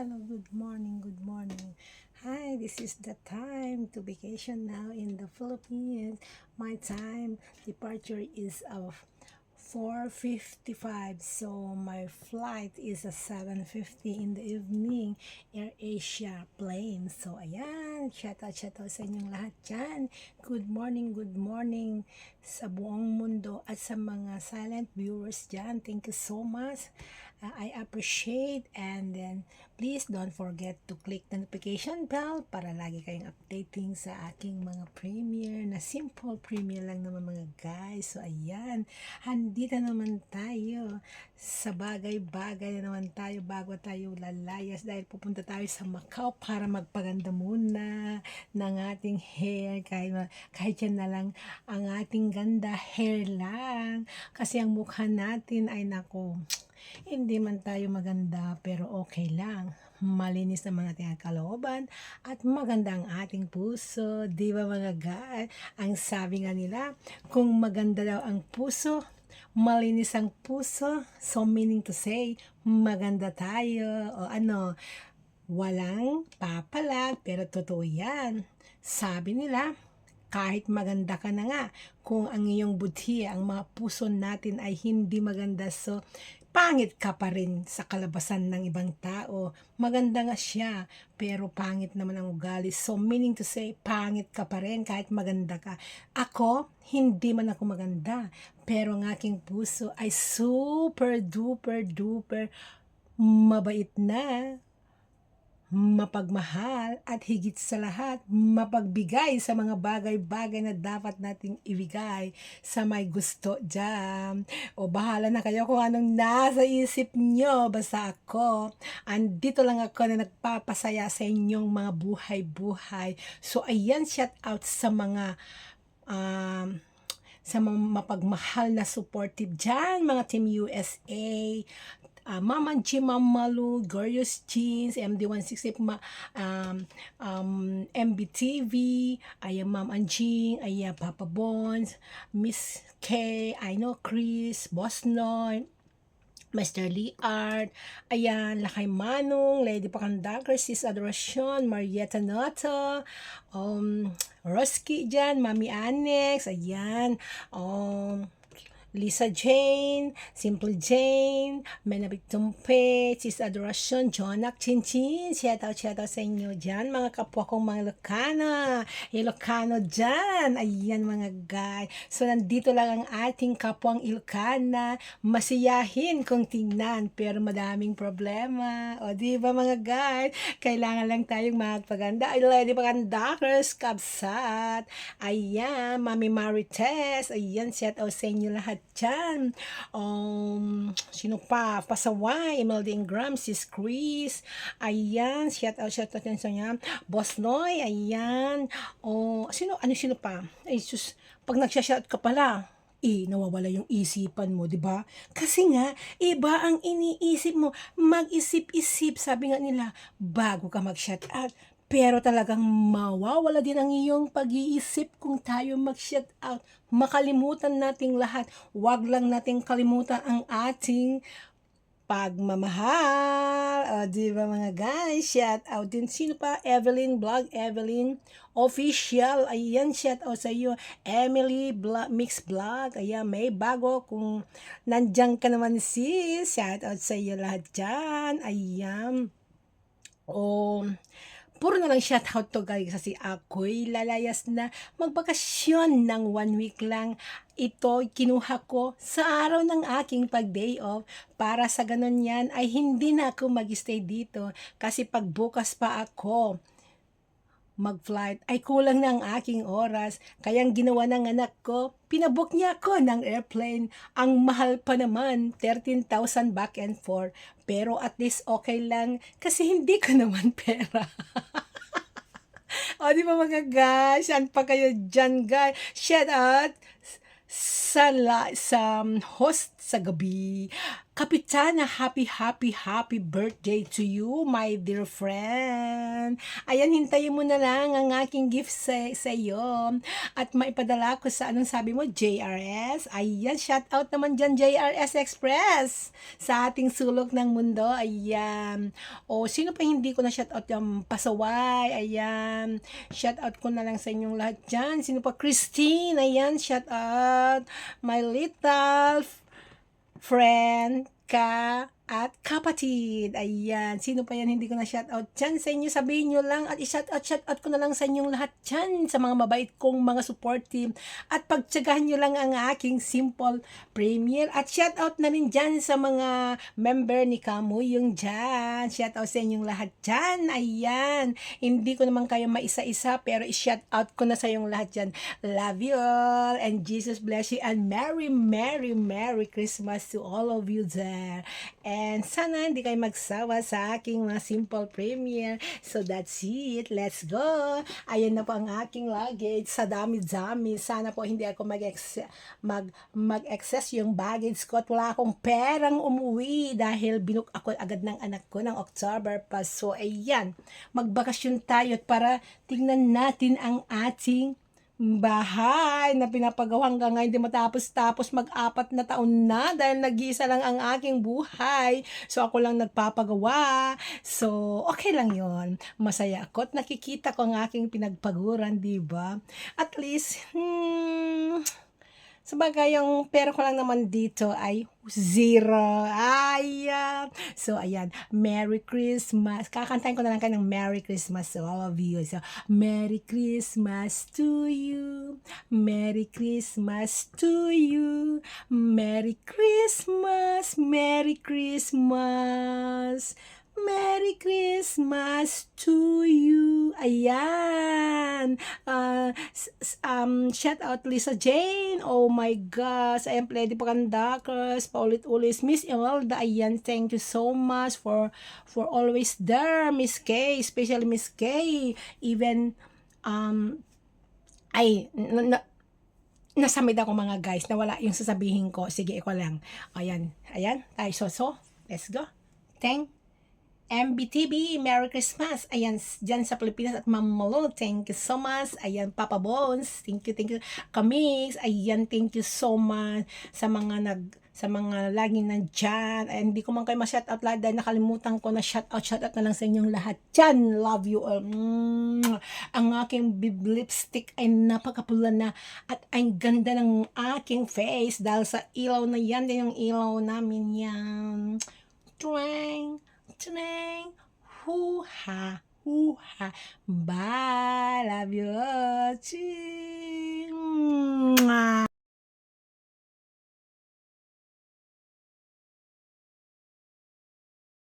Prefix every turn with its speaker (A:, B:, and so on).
A: Hello, good morning, good morning. Hi, this is the time to vacation now in the Philippines. My time departure is of 4:55, so my flight is at 7:50 in the evening, Air Asia plane. So ayan, shout out sa inyong lahat dyan. Good morning sa buong mundo at sa mga silent viewers dyan. Thank you so much. I appreciate, and then please don't forget to click the notification bell para lagi kayong updating sa aking mga premiere na simple premiere lang naman mga guys. So ayan, handito naman tayo sa bagay-bagay na naman tayo bago tayo lalayas dahil pupunta tayo sa Macau para magpaganda muna ng ating hair, kahit yan na lang ang ating ganda hair lang kasi ang mukha natin ay nako, hindi man tayo maganda pero okay lang. Malinis naman ating kalooban at maganda ang ating puso. Di ba mga guys? Ang sabi nga nila, kung maganda daw ang puso, malinis ang puso. So meaning to say, maganda tayo. O ano, walang papalag pero totoo yan. Sabi nila, kahit maganda ka na nga, kung ang iyong budhi, ang mga puso natin ay hindi maganda, so pangit ka pa rin sa kalabasan ng ibang tao. Maganda nga siya, pero pangit naman ang ugali. So meaning to say, pangit ka pa rin kahit maganda ka. Ako, hindi man ako maganda, pero ang aking puso ay super duper duper mabait na, mapagmahal at higit sa lahat, mapagbigay sa mga bagay-bagay na dapat nating ibigay sa may gusto dyan. O bahala na kayo kung anong nasa isip nyo. Basta ako, andito lang ako na nagpapasaya sa inyong mga buhay-buhay. So ayan, shout out sa mga mapagmahal na supportive dyan, mga Team USA, Mama G, Mama Malu, Gorgeous Jeans, MD160, MBTV, ayan Ma'am Anjing, ayan Papa Bones, Miss K, I know Chris, Boss Noy, Mr. Lee Art, ayan, Lakay Manong, Lady Pakandaker, Sis Adoracion, Marietta Noto, Roski dyan, Mami Annex, ayan, Lisa Jane, Simple Jane, Menabit Tumpe, Sis Adoracion, Jonak Chinchin, shout out sa inyo dyan, mga kapwa kong mga Ilocano dyan, ayan mga guys. So nandito lang ang ating kapwang Ilocana, masiyahin kung tingnan, pero madaming problema. O di ba mga guys, kailangan lang tayong magpaganda. Ay, Lady Pagandakers, Kabsat, ayan, Mami Marites, ayan, shout out sa inyo lahat dyan. Sino pa? Pasaway, Imelda Ingram, Sis Chris, ayan, shout out sa inyo. Boss Noy, ayan. Sino pa? Ay, sus, pag nagsha-shout ka pala, nawawala yung isipan mo, di ba? Kasi nga, iba ang iniisip mo. Mag-isip-isip, sabi nga nila, bago ka mag-shout out. Pero talagang mawawala din ang iyong pag-iisip kung tayo mag-shout out. Makalimutan nating lahat. Huwag lang nating kalimutan ang ating pagmamahal. O, di ba mga guys? Shout out din. Sino pa? Evelyn Vlog, Evelyn Official. Ayan, shout out sa iyo. Emily Mix Vlog. Ayan, may bago. Kung nandiyan ka naman sis, shout out sa iyo lahat dyan. Ayan. Puro na lang shoutout to guys kasi ako'y lalayas na magbakasyon ng 1 week lang. Ito kinuha ko sa araw ng aking pag-day off para sa ganun yan ay hindi na ako mag-stay dito kasi pagbukas pa ako mag-flight ay kulang na ang aking oras. Kaya ang ginawa ng anak ko, pinabook niya ako ng airplane. Ang mahal pa naman, 13,000 back and forth. Pero at least okay lang kasi hindi ko naman pera. O, di ba mga guys? Saan pa kayo dyan, guys? Shout out sa host sa gabi. Kapitana, happy birthday to you, my dear friend. Ayan, hintayin mo na lang ang aking gift sa iyo. At maipadala ko sa anong sabi mo, JRS. Ayan, shout out naman dyan, JRS Express. Sa ating sulok ng mundo, ayan. O, sino pa hindi ko na shout out yung pasaway, ayan. Shout out ko na lang sa inyong lahat dyan. Sino pa, Christine, ayan, shout out. My little friend ka at kapatid. Ayan. Sino pa yan? Hindi ko na shoutout dyan sa inyo. Sabihin nyo lang at i-shoutout ko na lang sa inyong lahat dyan. Sa mga mabait kong mga support team. At pagtsagahan nyo lang ang aking simple premier. At shoutout na rin dyan sa mga member ni Kamuyong dyan. Shoutout sa inyong lahat dyan. Ayan. Hindi ko naman kayo maisa-isa pero i-shoutout ko na sa inyong lahat dyan. Love you all. And Jesus bless you. And Merry Christmas to all of you there. And sana hindi kayo magsawa sa aking mga simple premiere. So that's it. Let's go. Ayan na po ang aking luggage. Sa dami-dami. Sana po hindi ako mag-excess yung baggage ko. At wala akong perang umuwi dahil binook ako agad ng anak ko ng October pa. So ayan. Magbakasyon tayo para tingnan natin ang ating bahay na pinapagawa hanggang ngayon hindi matapos-tapos, mag-4 na taon na dahil nag-iisa lang ang aking buhay. So ako lang nagpapagawa. So okay lang yon. Masaya ako at nakikita ko ang aking pinagpaguran, di ba? At least, sabagay, yung pera ko lang naman dito ay 0. Ayan. So, ayan. Merry Christmas. Kakantahin ko na lang kayo ng Merry Christmas to all of you. So, Merry Christmas to you. Merry Christmas to you. Merry Christmas. Merry Christmas. Merry Christmas to you. Ayan. Shout out Lisa Jane. Oh my gosh. Ayan, Pledy Pagandakers. Paulit-ulit. Miss Imelda. Ayan, thank you so much for always there. Miss K. Especially Miss K. Even, nasamid ako mga guys. Nawala yung sasabihin ko. Sige, ikaw lang. Ayan. Tayo so. Let's go. MBTV, Merry Christmas. Ayan, dyan sa Pilipinas at Ma'am Malo, thank you so much. Ayan, Papa Bones, thank you. Kamix, ayan, thank you so much sa mga laging nandyan. Ay, hindi ko man kayo ma-shoutout lahat dahil nakalimutan ko na shoutout na lang sa inyong lahat dyan. Love you all. Ang aking bib lipstick ay napakapula na at ang ganda ng aking face dahil sa ilaw na yan. Yung ilaw namin yan. Tring, hoo-ha. Bye. Love you all. Cheers.